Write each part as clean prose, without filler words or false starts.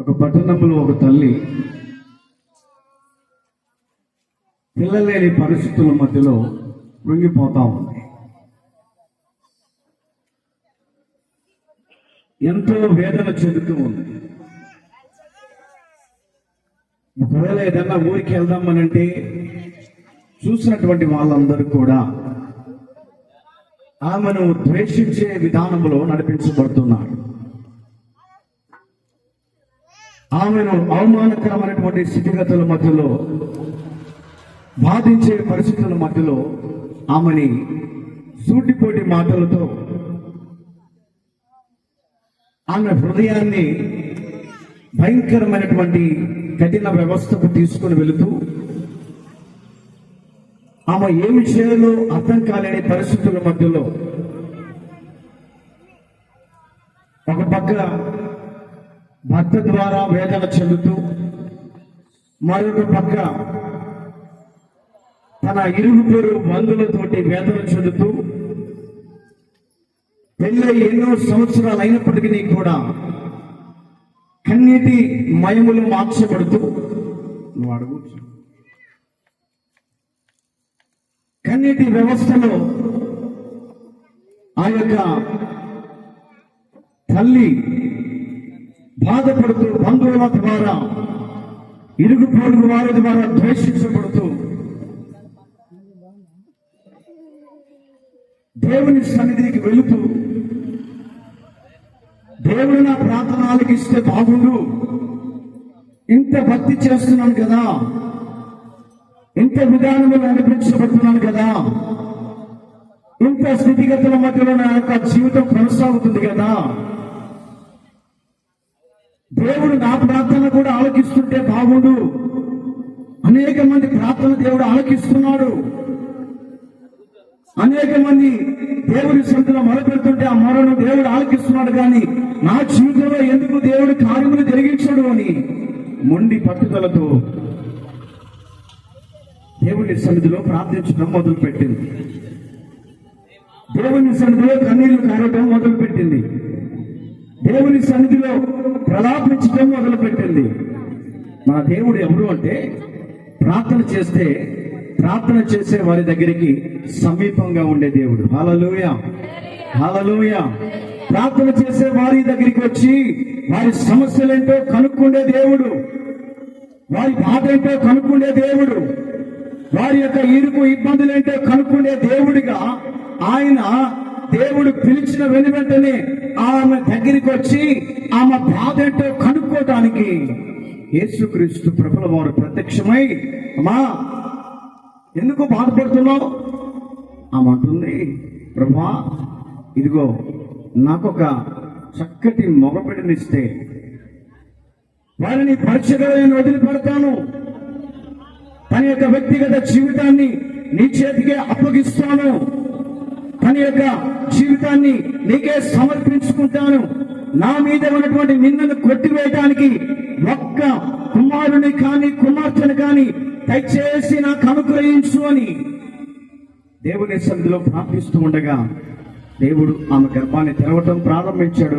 ఒక పట్టణంలో ఒక తల్లి పిల్లలేని పరిస్థితుల మధ్యలో కృంగిపోతా ఉంది. ఎంతో వేదన చెందుతూ ఉంది. ఒకవేళ ఏదన్నా ఊరికి వెళ్దామనంటే చూసినటువంటి వాళ్ళందరూ కూడా ఆమెను ద్వేషించే విధానంలో నడిపించబడుతున్నారు. ఆమెను అవమానకరమైనటువంటి స్థితిగతుల మధ్యలో, బాధించే పరిస్థితుల మధ్యలో ఆమెని సూటిపోటి మాటలతో ఆమె హృదయాన్ని భయంకరమైనటువంటి కఠిన వ్యవస్థకు తీసుకుని వెళుతూ ఆమె ఏమి చేయాలో అర్థం కాలేని పరిస్థితుల మధ్యలో ఒక పక్క భర్త ద్వారా వేదన చెందుతూ, మరొక పక్క తన ఇరుగు పొరుగు బంధువులతోటి వేదన చెందుతూ, పెళ్ళై ఎన్నో సంవత్సరాలు అయినప్పటికీ కూడా కన్నీటి మయములు మార్చబడుతూ, నువ్వు అడగచ్చు, కన్నీటి వ్యవస్థలో ఆ యొక్క తల్లి బాధపడుతూ, బంధువుల ద్వారా, ఇరుగు పొరుగు వారి ద్వారా ద్వేషించబడుతూ, దేవుని సన్నిధికి వెళుతూ, దేవుడు నా ప్రార్థన ఆలకిస్తే బాగుండు, ఇంత భక్తి చేస్తున్నాను కదా, ఇంత విధానంలో నడిపించబడుతున్నాను కదా, ఇంత స్థితిగతుల మధ్యలో నా యొక్క జీవితం కొనసాగుతుంది కదా, దేవుడు నా ప్రార్థన కూడా ఆలకిస్తుంటే బాగుండు, అనేక మంది ప్రార్థన దేవుడు ఆలకిస్తున్నాడు, అనేక మంది దేవుడి సన్నిధిలో మొరపెడుతుంటే ఆ మొరను దేవుడు ఆలకిస్తున్నాడు, కానీ నా జీవితంలో ఎందుకు దేవుడు కార్యములు జరిగించాడు అని మొండి పట్టుదలతో దేవుని సన్నిధిలో ప్రార్థించడం మొదలుపెట్టింది. దేవుని సన్నిధిలో కన్నీళ్లు కారటం మొదలుపెట్టింది. దేవుని సన్నిధిలో ప్రలాపించడం మొదలుపెట్టింది. మన దేవుడు ఎవరు అంటే, ప్రార్థన చేసే వారి దగ్గరికి సమీపంగా ఉండే దేవుడు. హల్లెలూయా, హల్లెలూయా. ప్రార్థన చేసే వారి దగ్గరికి వచ్చి వారి సమస్యలేంటో కనుక్కుండే దేవుడు, వారి బాధ ఏంటో కనుక్కుండే దేవుడు, వారి యొక్క ఇరుకు ఇబ్బందులేంటో కనుక్కుండే దేవుడిగా ఆయన దేవుడు పిలిచిన వెంటనే ఆమె దగ్గరికి వచ్చి ఆమె బాధ ఏంటో కనుక్కోవటానికి యేసుక్రీస్తు ప్రభుల వారు ప్రత్యక్షమై, అమ్మా ఎందుకు బాధపడుతున్నావు? ఆమె అంటుంది, ప్రభువా ఇదిగో నాకొక చక్కటి మగబిడ్డనిస్తే వారిని పరీక్షగా నేను వదిలిపెడతాను, తన యొక్క వ్యక్తిగత జీవితాన్ని నీ చేతికే అప్పగిస్తాను, తన యొక్క జీవితాన్ని నీకే సమర్పించుకుంటాను, నా మీద ఉన్నటువంటి నిన్నను కొట్టివేయడానికి ఒక్క కుమారుని కానీ కుమార్తెను కానీ దయచేసి నాకు అనుగ్రహించు అని దేవుని సన్నిధిలో ప్రార్థిస్తూ ఉండగా దేవుడు ఆమె గర్భాన్ని తెరవటం ప్రారంభించాడు.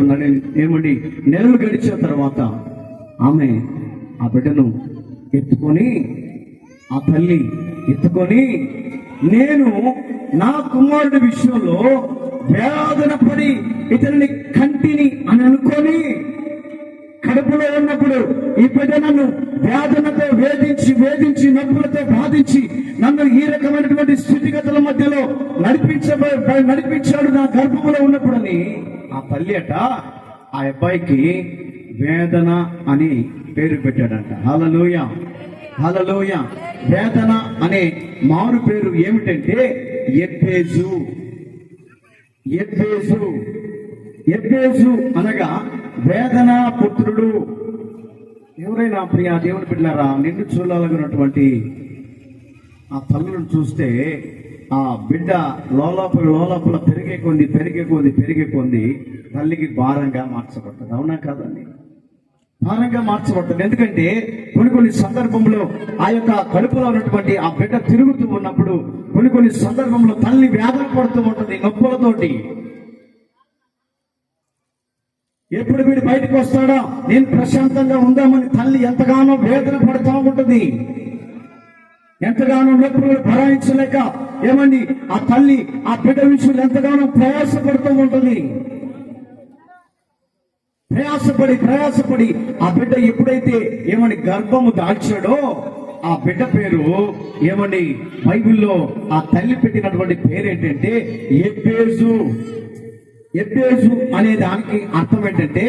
ఏమండి, నెలలు గడిచిన తర్వాత ఆమె ఆ బిడ్డను ఎత్తుకొని, ఆ తల్లి ఎత్తుకొని, నేను నా కుమారుడి విషయంలో వేదన పడి ఇతరుని కంటిని అని అనుకొని, కడుపులో ఉన్నప్పుడు ఈ బిడ్డ నన్ను వేదనతో వేధించి నొప్పులతో బాధించి నన్ను ఈ రకమైనటువంటి స్థితిగతుల మధ్యలో నడిపించాడు నా గర్భంలో ఉన్నప్పుడని ఆ తల్లి అట ఆ అబ్బాయికి వేదన అని పేరు పెట్టాడంట. హల్లెలూయా, హల్లెలూయా. వేదన అనే మారు పేరు ఏమిటంటే ఎబ్బేజు. ఎబ్బేజు అనగా వేదన పుత్రుడు. ఎవరైనా ప్రియా దేవుని బిడ్డలారా, నిన్ను చూడాలన్నటువంటి ఆ తల్లులను చూస్తే ఆ బిడ్డ లోలోపల పెరిగే కొంది తల్లికి భారంగా మార్చబడుతుంది. అవునా కాదండి? భారంగా మార్చబడుతుంది. ఎందుకంటే కొన్ని సందర్భంలో ఆ యొక్క కడుపులో ఉన్నటువంటి ఆ బిడ్డ తిరుగుతూ ఉన్నప్పుడు కొన్ని సందర్భంలో తల్లి వేదన పడుతూ ఉంటుంది నొప్పులతోటి. ఎప్పుడు వీడు బయటకు వస్తాడా, నేను ప్రశాంతంగా ఉందామని తల్లి ఎంతగానో వేదన పడుతూ ఉంటుంది. ఎంతగానో నొప్పులు భరాయించలేక ఏమండి ఆ తల్లి ఆ బిడ్డ విషయంలో ఎంతగానో ప్రయాసపడుతూ ఉంటుంది. ప్రయాసపడి ఆ బిడ్డ ఎప్పుడైతే ఏమని గర్భము దాల్చాడో ఆ బిడ్డ పేరు ఏమని బైబిల్లో ఆ తల్లి పెట్టినటువంటి పేరు ఏంటంటే ఎబ్బేజు అనే దానికి అర్థం ఏంటంటే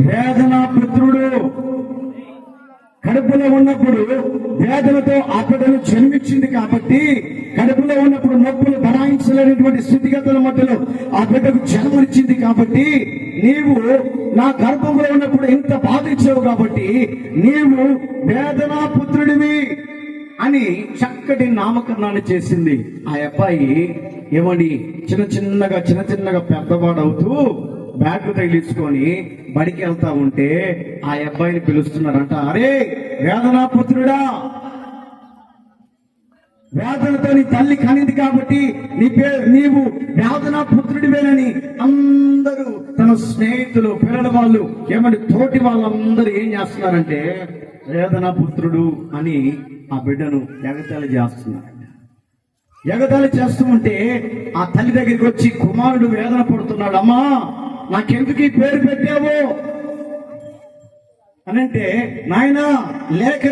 వేదనా పుత్రుడు. కడుపులో ఉన్నప్పుడు వేదనతో ఆ బిడ్డను జన్మించింది కాబట్టి, కడుపులో ఉన్నప్పుడు నొప్పులు భరాయించలేనటువంటి స్థితిగతుల మధ్యలో ఆ బిడ్డకు జన్మనిచ్చింది కాబట్టి, నీవు నా గర్భంలో ఉన్నప్పుడు ఇంత బాధించావు కాబట్టి నీవు వేదనా పుత్రుడివి అని చక్కటి నామకరణాన్ని చేసింది. ఆ అబ్బాయి ఏమండి చిన్న చిన్నగా పెద్దవాడవుతూ బ్యాగ్ తగిలించుకొని బడికి వెళ్తా ఉంటే ఆ అబ్బాయిని పిలుస్తున్నారంట, అరే వేదనా పుత్రుడా, వేదనతో నీ తల్లి కనింది కాబట్టి నీవు వేదనా పుత్రుడివేనని అందరూ తన స్నేహితులు పిల్లల వాళ్ళు ఏమంటే తోటి వాళ్ళందరూ ఏం చేస్తున్నారంటే వేదనా పుత్రుడు అని ఆ బిడ్డను ఎగతాళి చేస్తున్నారు. ఎగతాళి చేస్తూ ఉంటే ఆ తల్లి దగ్గరికి వచ్చి కుమారుడు వేదన పడుతున్నాడు, అమ్మా నాకెందుకు ఈ పేరు పెట్టావు అనంటే, నాయనా లేక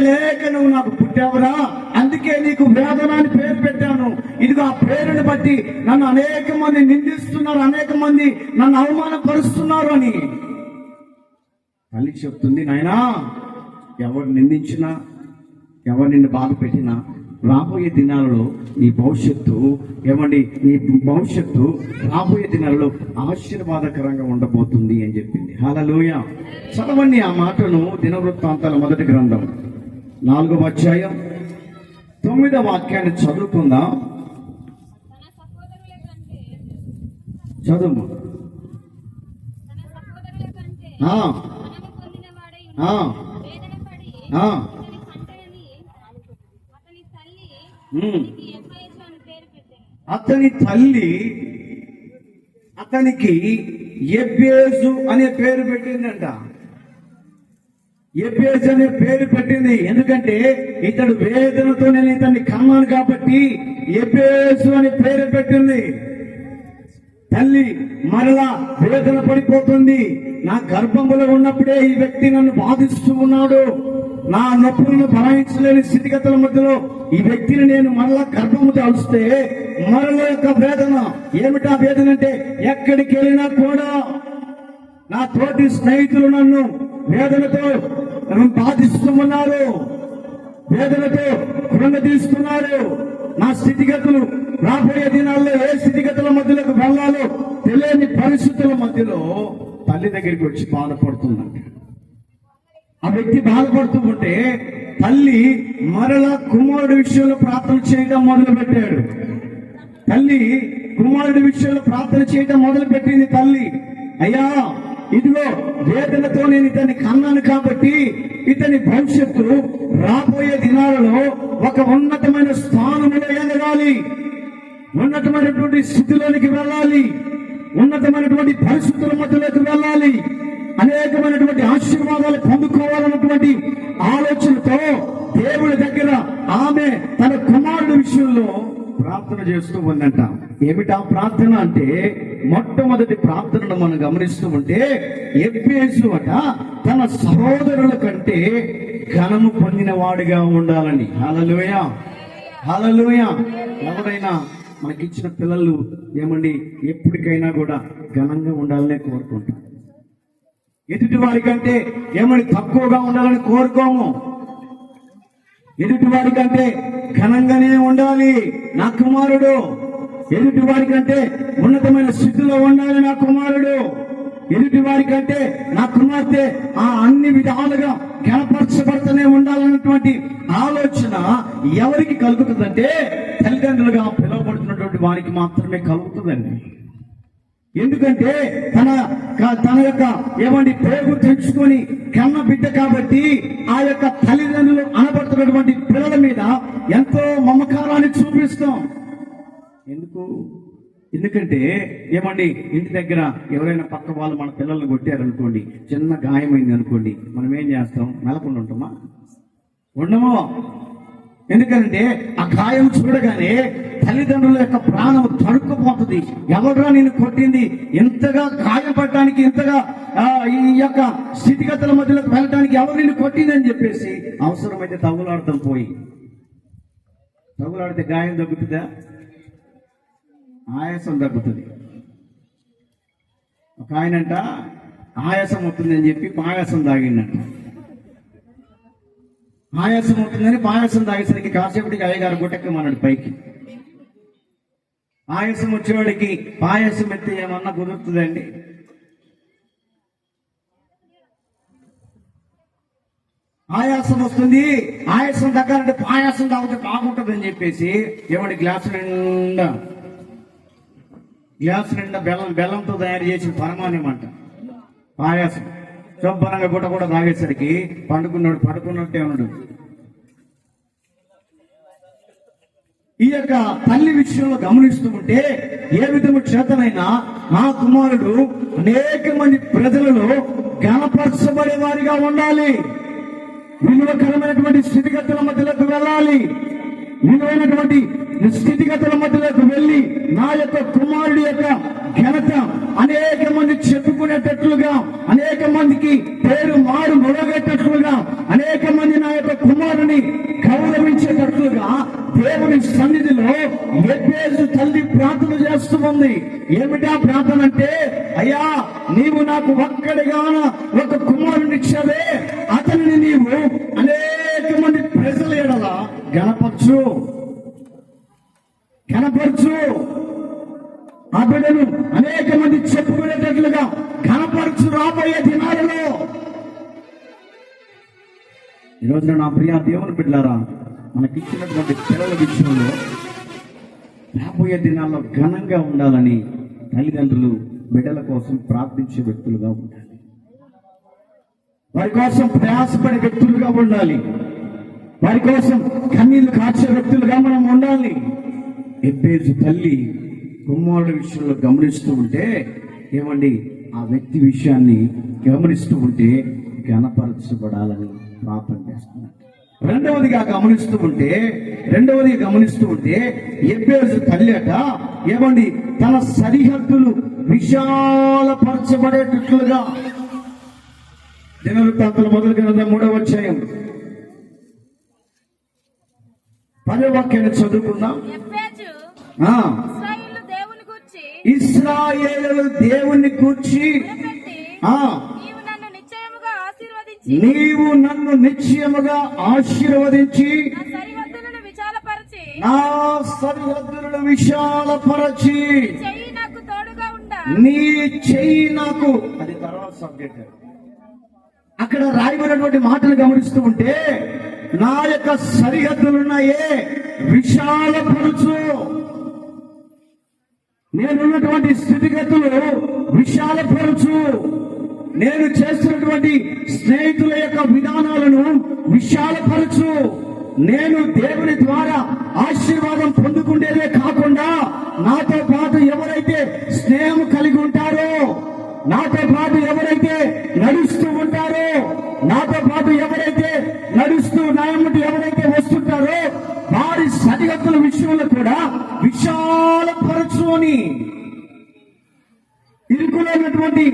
నువ్వు నాకు పుట్టావురా, అందుకే నీకు వేదన అని పేరు పెట్టాను. ఇదిగో ఆ పేరుని బట్టి నన్ను అనేక మంది నిందిస్తున్నారు, అనేక మంది నన్ను అవమానపరుస్తున్నారు అని తల్లి చెప్తుంది. నాయనా ఎవరు నిందించినా, ఎవరు నిన్ను బాధ పెట్టినా రాబోయే దినాలలో నీ భవిష్యత్తు రాబోయే దినాలలో ఆశీర్వాదకరంగా ఉండబోతుంది అని చెప్పింది. హల్లెలూయా. చదవండి ఆ మాటను దినవృత్తాంతాల మొదటి గ్రంథం 4వ అధ్యాయం 9వ వాక్యాన్ని చదువుకుందాం. చదువు. అతని తల్లి అతనికి ఎబ్బేజు అనే పేరు పెట్టిందంట. ఎబ్బేజు అనే పేరు పెట్టింది ఎందుకంటే ఇతడు వేదనతో నేను ఇతన్ని కన్నాను కాబట్టి ఎబ్బేజు అనే పేరు పెట్టింది. తల్లి మరలా వేదన పడిపోతుంది. నా గర్భంలో ఉన్నప్పుడే ఈ వ్యక్తి నన్ను బాధిస్తూ ఉన్నాడు, నా నొప్పులను భరాయించలేని స్థితిగతుల మధ్యలో ఈ వ్యక్తిని నేను మరలా గర్భము దాల్స్తే మరల యొక్క వేదన ఏమిటా వేదన అంటే, ఎక్కడికి వెళ్ళినా కూడా నా తోటి స్నేహితులు నన్ను వేదనతో బాధిస్తూ ఉన్నారు, వేదనతో కృంగదీస్తున్నారు. నా స్థితిగతులు రాబోయే దినాల్లో ఏ స్థితిగతుల మధ్యలోకి వెళ్ళాలో తెలియని పరిస్థితుల మధ్యలో తల్లి దగ్గరికి వచ్చి బాధపడుతున్నాడు. ఆ వ్యక్తి బాధపడుతూ ఉంటే తల్లి మరలా కుమారుడి విషయంలో ప్రార్థన చేయడం మొదలు పెట్టాడు. తల్లి కుమారుడి విషయంలో ప్రార్థన చేయడం మొదలు పెట్టింది. తల్లి, అయ్యా ఇదిగో వేదనతో నేను ఇతన్ని కన్నాను కాబట్టి ఇతని భవిష్యత్తు రాబోయే దినాలలో ఒక ఉన్నతమైన స్థానంలో ఎదగాలి, ఉన్నతమైనటువంటి స్థితిలోనికి వెళ్ళాలి, ఉన్నతమైనటువంటి పరిస్థితుల మధ్యలోకి వెళ్ళాలి, అనేకమైనటువంటి ఆశీర్వాదాలు పొందుకోవాలన్నటువంటి ఆలోచనతో దేవుడి దగ్గర ఆమె తన కుమారుడి విషయంలో ప్రార్థన చేస్తూ ఉందంట. ఏమిటా ప్రార్థన అంటే, మొట్టమొదటి ప్రార్థనను మనం గమనిస్తూ ఉంటే ఎబ్బేజు అట తన సహోదరుల కంటే ఘనము పొందిన వాడిగా ఉండాలని. హల్లెలూయా, హల్లెలూయా. ఎవరైనా మనకిచ్చిన పిల్లలు ఏమండి ఎప్పటికైనా కూడా ఘనంగా ఉండాలనే కోరుకుంటాం. ఎదుటి వారి కంటే ఏమని తక్కువగా ఉండాలని కోరుకోము. ఎదుటి వారి కంటే ఘనంగానే ఉండాలి నా కుమారుడు, ఎదుటి వారి కంటే ఉన్నతమైన స్థితిలో ఉండాలి నా కుమారుడు, ఎదుటి వారి కంటే నా కుమార్తె అన్ని విధాలుగా కనపరచబడుతూనే ఉండాలన్నటువంటి ఆలోచన ఎవరికి కలుగుతుందంటే తల్లిదండ్రులుగా పిలువబడుతున్నటువంటి వారికి మాత్రమే కలుగుతుందండి. ఎందుకంటే తన యొక్క ఏమండి పేరు తెచ్చుకొని కన్న బిడ్డ కాబట్టి ఆ యొక్క తల్లిదండ్రులు అనబడుతున్నటువంటి పిల్లల మీద ఎంతో మమకారాన్ని చూపిస్తాం. ఎందుకంటే ఏమండి, ఇంటి దగ్గర ఎవరైనా పక్క వాళ్ళు మన పిల్లల్ని కొట్టారనుకోండి, చిన్న గాయమైంది అనుకోండి, మనం ఏం చేస్తాం? మెలకుండా ఉంటామా? ఉండము. ఎందుకంటే ఆ గాయం చూడగానే తల్లిదండ్రుల యొక్క ప్రాణం తడుక్కుపోతుంది. ఎవడరా నేను కొట్టింది? ఇంతగా గాయపడటానికి, ఇంతగా ఈ యొక్క స్థితిగతుల మధ్యలోకి వెళ్ళడానికి ఎవరు నిన్ను కొట్టిందని చెప్పేసి అవసరమైతే తగులాడతాం. తగులాడితే గాయం తగ్గుతుందా? ఆయాసం తగ్గుతుంది. ఒక ఆయనంట ఆయాసం అవుతుందని చెప్పి పాయాసం తాగిండంట. ఆయాసం అవుతుందని పాయాసం తాగేసరికి కాసేపటికి అయ్యగారు గుట్టెక్కమన్నాడు పైకి. ఆయాసం వచ్చేవాడికి పాయాసం ఎత్తే ఏమన్నా కుదురుతుందండి? ఆయాసం వస్తుంది, ఆయాసం తగ్గాలంటే పాయాసం తాగితే బాగుంటుంది అని చెప్పేసి ఏమండి గ్లాసు నిండా బెల్లంతో తయారు చేసిన పరమాన్నం అంట పాయాసం. శుభ్రంగా గుట్ట కూడా తాగేసరికి పడుకున్నట్టే ఉన్నాడు. ఈ యొక్క తల్లి విషయంలో గమనిస్తూ ఉంటే ఏ విధము చేతనైనా మా కుమారుడు అనేక మంది ప్రజలలో గణపరచబడే వారిగా ఉండాలి. విలువకరమైనటువంటి స్థితిగతుల మధ్యలోకి వెళ్ళాలి. విలువైనటువంటి స్థితిగతుల మధ్యలోకి వెళ్ళి నా యొక్క కుమారుడి యొక్క ఘనత అనేక మంది చెప్పుకునేటట్లుగా, అనేక మందికి పేరు మారు మొదగేటట్లుగా, అనేక మంది నా యొక్క కుమారుని గౌరవించేటట్లుగా దేవుని సన్నిధిలో ఎబ్బేజు తల్లి ప్రార్థన చేస్తూ ఉంది. ఏమిటా ప్రార్థన అంటే, అయ్యా నీవు నాకు ఒక్కడిగాన ఒక కుమారుని ఇచ్చావే, అతనిని నీవు అనేక మంది ప్రజల ఎడల గణపరచు. ఆ బిడ్డను అనేక మంది చెప్పుకునేటట్లుగా కనపరచు రాబోయే దినాలలో. ఈరోజున నా ప్రియ దేవుని బిడ్డలారా, మనకిచ్చినటువంటి పిల్లల విషయంలో రాబోయే దినాల్లో ఘనంగా ఉండాలని తల్లిదండ్రులు బిడ్డల కోసం ప్రార్థించే వ్యక్తులుగా ఉండాలి. వారి కోసం ప్రయాసపడే వ్యక్తులుగా ఉండాలి. వారి కోసం కన్నీళ్లు కార్చే వ్యక్తులుగా మనం ఉండాలి. ఎబ్బేజు తల్లి కుమారుడి విషయంలో గమనిస్తూ ఉంటే ఏమండి, ఆ వ్యక్తి విషయాన్ని గమనిస్తూ ఉంటే గణపరచబడాలని ప్రార్థన చేస్తున్నారు. రెండవదిగా గమనిస్తూ ఉంటే ఎబ్బేజు తల్లి అట ఏమండి, తన సరిహద్దులు విశాలపరచబడేటట్లుగా. దినవృత్తాంతాల మొదటి గ్రంథం 3వ అధ్యాయం 10వ వాక్యాన్ని చదువుకుందాం. ఇశ్రాయేలు దేవుని గూర్చి నీవు నన్ను నిశ్చయముగా ఆశీర్వదించి నా సరిహద్దులను విశాలపరచి నీ చెయ్యి నాకు. అది తర్వాత సబ్జెక్ట్. అక్కడ రాయబడినటువంటి మాటలు గమనిస్తూ ఉంటే నా యొక్క సరిహద్దులున్నాయే విశాలపరచు. నేనున్నటువంటి స్థితిగతులు విశాలపరచు. నేను చేస్తున్నటువంటి స్నేహితుల యొక్క విధానాలను విశాలపరచు. నేను దేవుని ద్వారా ఆశీర్వాదం పొందుకునేదే కాకుండా నాతో పాటు ఎవరైతే స్నేహం కలిగి ఉంటారో, నాతో పాటు ఎవరైతే నడుస్తూ ఉంటారో, నాతో పాటు ఎవరైతే నడుస్తూ నాయముటి ఎవరైతే వస్తుంటారో వారి సరిహద్దుల విషయంలో కూడా విశాలపరచు అని. ఇరుకులైనటువంటి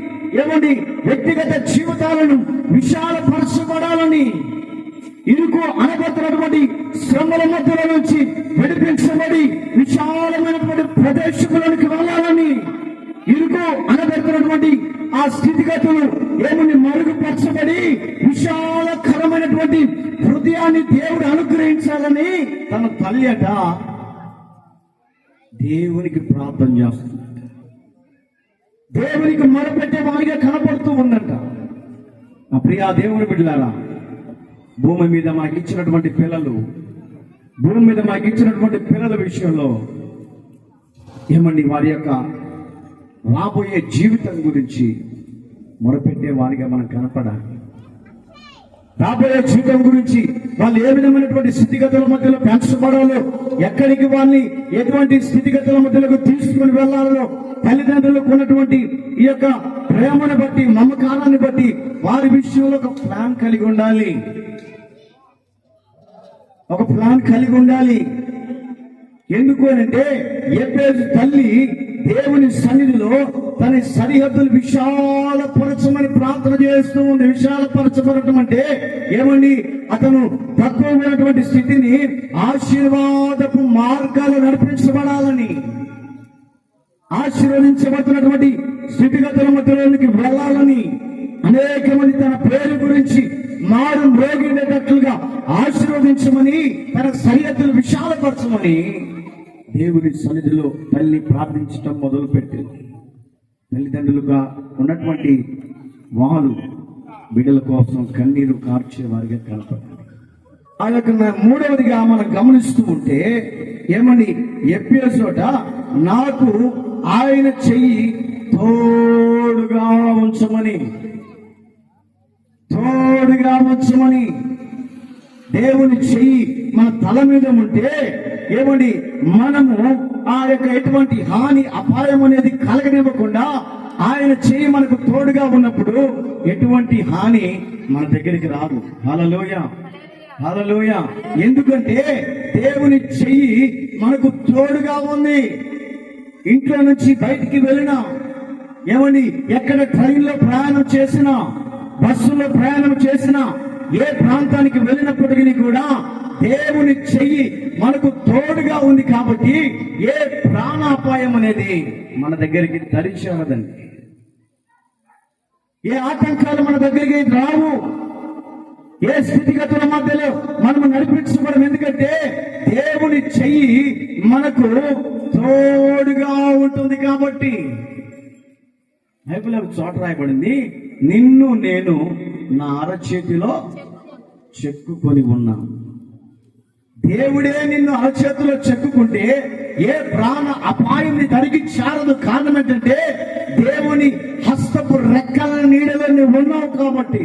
ఏమండి వ్యక్తిగత జీవితాలను విశాలపరచబడాలని, ఇరుకు అనబడుతున్నటువంటి శ్రమల మధ్యలో నుంచి విడిపించబడి విశాలమైనటువంటి ప్రదేశంలోనికి వెళ్ళాలని, ఇరుకు అనబడుతున్నటువంటి ఆ స్థితిగతులు ఏమని మరుగుపరచబడి విశాలకరమైనటువంటి హృదయాన్ని దేవుడు అనుగ్రహించాలని తన తల్లి అట దేవునికి ప్రార్థన చేస్తుంది. దేవునికి మొరపెట్టే వారిగా కనపడుతూ ఉందంట. ఆ ప్రియా దేవుని బిడ్డలారా, భూమి మీద మాకు ఇచ్చినటువంటి పిల్లల విషయంలో ఏమండి వారి యొక్క రాబోయే జీవితం గురించి మొరపెట్టే వారిగా మనం కనపడాలి. రాబోయే జీవితం గురించి వాళ్ళు ఏ విధమైనటువంటి స్థితిగతుల మధ్యలో పెంచబడాలో, ఎక్కడికి వాళ్ళని ఎటువంటి స్థితిగతుల మధ్యలోకి తీసుకుని వెళ్లాలో, తల్లిదండ్రులకు ఉన్నటువంటి ఈ యొక్క ప్రేమను బట్టి, నమ్మకాన్ని బట్టి వారి విషయంలో ఒక ప్లాన్ కలిగి ఉండాలి. ఒక ప్లాన్ కలిగి ఉండాలి. ఎందుకు అంటే ఎబ్బేజు తల్లి దేవుని సన్నిధిలో తన సరిహద్దులు విశాలపరచమని ప్రార్థన చేస్తూ ఉంది. విశాలపరచబడటం అంటే ఏమండి, అతను తక్కువ ఉన్నటువంటి స్థితిని ఆశీర్వాదపు మార్గాలు నడిపించబడాలని, ఆశీర్వదించబడుతున్నటువంటి స్థితిగతుల మధ్యలోనికి వెళ్ళాలని, అనేక మంది తన పేరు గురించి మారు మ్రోగిండేటట్లుగా ఆశీర్వదించమని, తన సరిహద్దులు విశాలపరచమని దేవుని సన్నిధిలో తల్లి ప్రార్థించటం మొదలుపెట్టింది. తల్లిదండ్రులుగా ఉన్నటువంటి వారు బిడ్డల కోసం కన్నీరు కార్చే వారిగా కనపడాలి. ఆ యొక్క మూడవదిగా మనం గమనిస్తూ ఉంటే ఏమని, ఎఫెసోట నాకు ఆయన చెయ్యి తోడుగా ఉంచమని, తోడుగా ఉంచమని. దేవుని చెయ్యి మన తల మీద ఉంటే ఏమండి, మనము ఆ యొక్క ఎటువంటి హాని, అపాయం అనేది కలగనివ్వకుండా ఆయన చెయ్యి మనకు తోడుగా ఉన్నప్పుడు ఎటువంటి హాని మన దగ్గరికి రాదు. హల్లెలూయా, హల్లెలూయా. ఎందుకంటే దేవుని చెయ్యి మనకు తోడుగా ఉంది. ఇంట్లో నుంచి బయటికి వెళ్ళినా, ఏమండి, ఎక్కడ ట్రైన్లో ప్రయాణం చేసినా, బస్సులో ప్రయాణం చేసినా, ఏ ప్రాంతానికి వెళ్ళినప్పటికీ కూడా దేవుని చెయ్యి మనకు తోడుగా ఉంది కాబట్టి ఏ ప్రాణాపాయం అనేది మన దగ్గరికి తరిచేవదండి. ఏ ఆటంకాలు మన దగ్గరికి రావు. ఏ స్థితిగతుల మధ్యలో మనము నడిపించబడం. ఎందుకంటే దేవుని చెయ్యి మనకు తోడుగా ఉంటుంది కాబట్టి. బైబిల్ చోట రాయబడింది, నిన్ను నేను నా అరచేతిలో చెక్కుకొని ఉన్నాను. దేవుడే నిన్ను అరచేతిలో చెక్కుకుంటే ఏ ప్రాణ అపాయం తరిగి చారదు. కారణం ఏంటంటే దేవుని హస్తపు రెక్కల నీడలో నువ్వు ఉన్నావు కాబట్టి.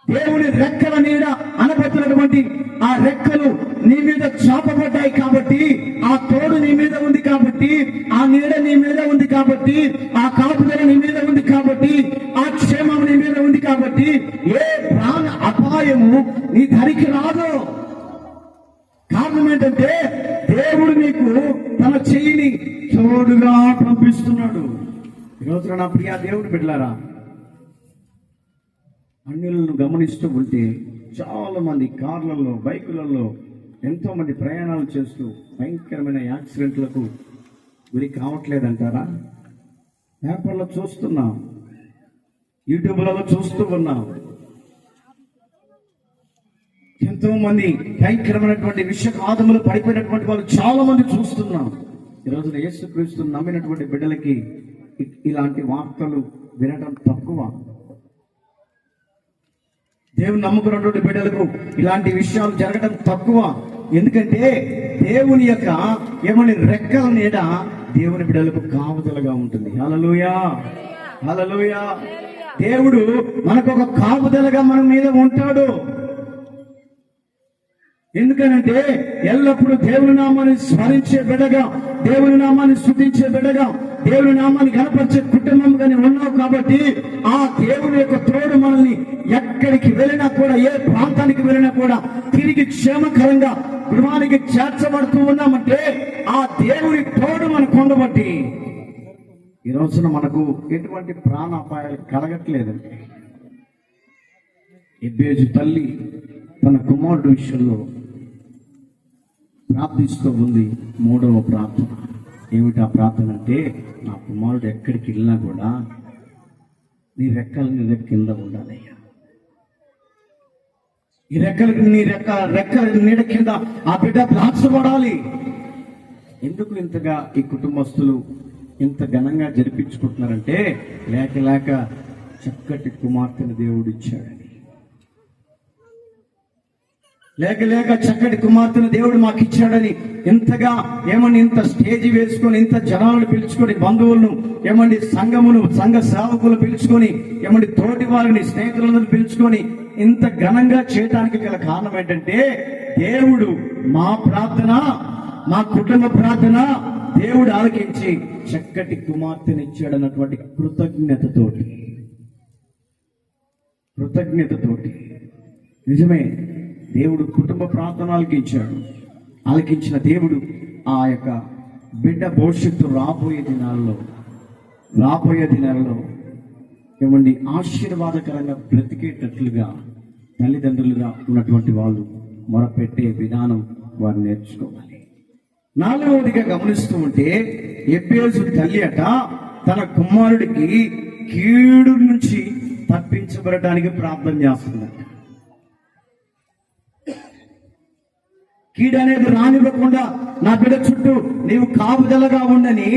దేవుని రెక్కల నీడ అనబెట్టినటువంటి ఆ రెక్కలు నీ మీద చాపబడ్డాయి కాబట్టి, ఆ తోడు నీ మీద ఉంది కాబట్టి, ఆ నీడ నీ మీద ఉంది కాబట్టి, ఆ కాపుదల నీ మీద ఉంది కాబట్టి, ఆ క్షేమం నీ మీద ఉంది కాబట్టి ఏ ప్రాణ అపాయము నీ ధరికి రాదు. కారణం ఏంటంటే దేవుడు నీకు తన చెయ్యిని తోడుగా పంపిస్తున్నాడు. ఈరోజు నా ప్రియ దేవుడు బిడ్డలారా, అన్యులను గమనిస్తూ ఉంటే చాలా మంది కార్లలో, బైకులలో ఎంతో మంది ప్రయాణాలు చేస్తూ భయంకరమైన యాక్సిడెంట్లకు గురి కావట్లేదంటారా? పేపర్లో చూస్తున్నాం, యూట్యూబ్లలో చూస్తూ ఉన్నాం. ఎంతో మంది భయంకరమైనటువంటి విషకాదములు పడిపోయినటువంటి వాళ్ళు చాలా మంది చూస్తున్నాం. ఈరోజున యేసుక్రీస్తును నమ్మినటువంటి బిడ్డలకి ఇలాంటి వార్తలు వినడం తక్కువ. దేవుని నమ్ముకున్నటువంటి బిడ్డలకు ఇలాంటి విషయాలు జరగడం తక్కువ. ఎందుకంటే దేవుని యొక్క ఏమని రెక్కల నీడ దేవుని బిడ్డలకు కాపుదలగా ఉంటుంది. హల్లెలూయా, హల్లెలూయా. దేవుడు మనకు ఒక కాపుదలగా మన మీద ఉంటాడు. ఎందుకనంటే ఎల్లప్పుడూ దేవుని నామాన్ని స్మరించే బిడ్డగా, దేవుని నామాన్ని స్తుతించే బిడ్డగా, దేవుని నామాన్ని గణపరిచే కుటుంబంగానే ఉన్నావు కాబట్టి ఆ దేవుని యొక్క తోడు మనల్ని ఎక్కడికి వెళ్ళినా కూడా, ఏ ప్రాంతానికి వెళ్ళినా కూడా తిరిగి క్షేమకరంగా గృహానికి చేర్చబడుతూ ఉన్నామంటే ఆ దేవుని తోడు మనకు ఉండబట్టి ఈ రోజున మనకు ఎటువంటి ప్రాణాపాయాలు కలగట్లేదండి. ఎబ్బేజు తల్లి తన కుమారుడు విషయంలో ప్రార్థిస్తూ ఉంది. మూడవ ప్రార్థన ఏమిటి? ఆ ప్రార్థన అంటే, నా కుమారుడు ఎక్కడికి వెళ్ళినా కూడా నీ రెక్కల నీ కింద ఉండాలయ్యా. ఈ రెక్కలకి నీ రెక్కల నీడ కింద ఆ బిడ్డ దాచబడాలి. ఎందుకు ఇంతగా ఈ కుటుంబస్తులు ఇంత ఘనంగా జరిపించుకుంటున్నారంటే, లేక లేక చక్కటి కుమార్తెను దేవుడు ఇచ్చాడని. లేక లేక చక్కటి కుమార్తెను దేవుడు మాకు ఇచ్చాడని ఇంతగా ఏమని ఇంత స్టేజీ వేసుకొని ఇంత జనాలను పిలుచుకొని బంధువులను ఏమండి సంఘ సేవకులు పిలుచుకొని ఏమండి తోటి వారిని స్నేహితులను పిలుచుకొని ఇంత ఘనంగా చేయడానికి గల కారణం ఏంటంటే దేవుడు మా ప్రార్థన, మా కుటుంబ ప్రార్థన దేవుడు ఆలకించి చక్కటి కుమార్తెను ఇచ్చాడన్నటువంటి కృతజ్ఞతతోటి నిజమే, దేవుడు కుటుంబ ప్రార్థన ఆలకించిన దేవుడు ఆ యొక్క బిడ్డ భవిష్యత్తు రాబోయే దినాలలో ఏమండి ఆశీర్వాదకరంగా బ్రతికేటట్లుగా తల్లిదండ్రులుగా ఉన్నటువంటి వాళ్ళు మొరపెట్టే విధానం వారు నేర్చుకోవాలి. 4వదిగా గమనిస్తూ ఉంటే ఎబ్బేసు తల్లి అట తన కుమారుడికి కీడు నుంచి తప్పించబడటానికి ప్రార్థన చేస్తుందట. కీడు అనేది రానివ్వకుండా నా బిడ్డ చుట్టూ నీవు కాపుదలగా ఉండని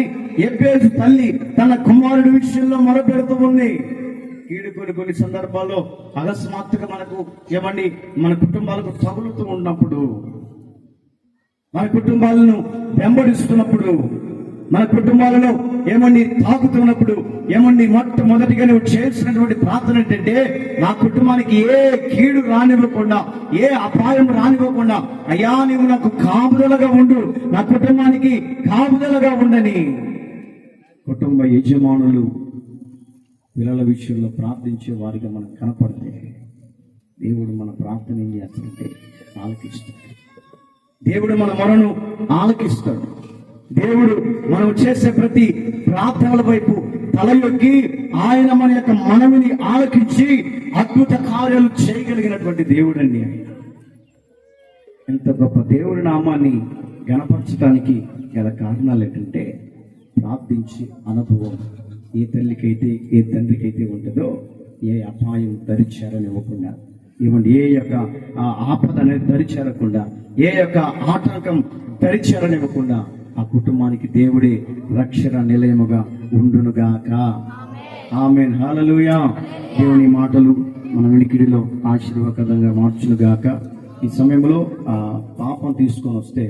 ఎబ్బేసు తల్లి తన కుమారుడి విషయంలో మొరపెడుతూ ఉంది. కీడు కొన్ని సందర్భాల్లో అకస్మాత్తుగా మనకు ఏమండి మన కుటుంబాలకు తగులుతూ ఉన్నప్పుడు, మన కుటుంబాలను వెంబడిస్తున్నప్పుడు, మన కుటుంబాలలో ఏమండి తాకుతున్నప్పుడు ఏమండి మొట్టమొదటిగా నువ్వు చేసినటువంటి ప్రార్థన ఏంటంటే నా కుటుంబానికి ఏ కీడు రానివ్వకుండా, ఏ అపాయం రానివ్వకుండా అయ్యా నీవు నాకు కాపుదలగా ఉండు, నా కుటుంబానికి కాపుదలగా ఉండని. కుటుంబ యజమానులు పిల్లల విషయంలో ప్రార్థించే వారిగా మనం కనపడితే దేవుడు మన ప్రార్థన ఏం చేస్తాడంటే ఆలకిస్తాడు. దేవుడు మన మొరను ఆలకిస్తాడు. దేవుడు మనం చేసే ప్రతి ప్రార్థనల వైపు తల యొక్కి ఆయన మన యొక్క మనవిని ఆలకించి అద్భుత కార్యాలు చేయగలిగినటువంటి దేవుడండి ఆయన. ఎంత గొప్ప దేవుడి నామాన్ని గణపరచడానికి గల కారణాలు ఏంటంటే ప్రార్థించి అనుభవం ఏ తల్లికైతే ఏ తండ్రికైతే ఉంటుందో ఏ అపాయం దరిచేరనివ్వకుండా, ఏమంటే ఏ యొక్క ఆపద అనేది దరిచేరకుండా, ఏ యొక్క ఆటంకం దరిచేరనివ్వకుండా ఆ కుటుంబానికి దేవుడే రక్షణ నిలయముగా ఉండునుగాక. ఆమేన్, హల్లెలూయా. దేవుని మాటలు మన వినికిడిలో ఆశీర్వాదకరంగా మార్చునుగాక. ఈ సమయంలో ఆ పాపం తీసుకొని వస్తే